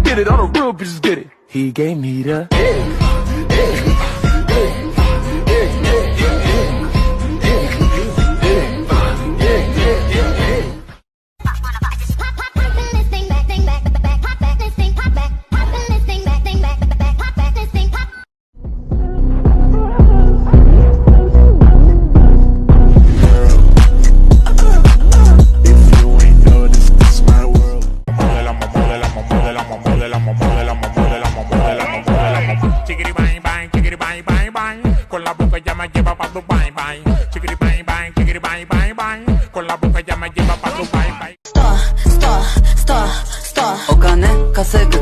get it, all the real bitches get it. He gave me the con la boca ya me lleva pa' Dubai, bye. Chiquiri bang bang, chiquiri bang bang bang. Con la boca ya me lleva pa' Dubai, bye. Star. お金稼ぐ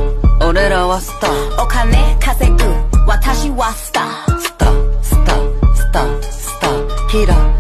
俺らはスター。お金稼ぐ私はスター。スター。キラー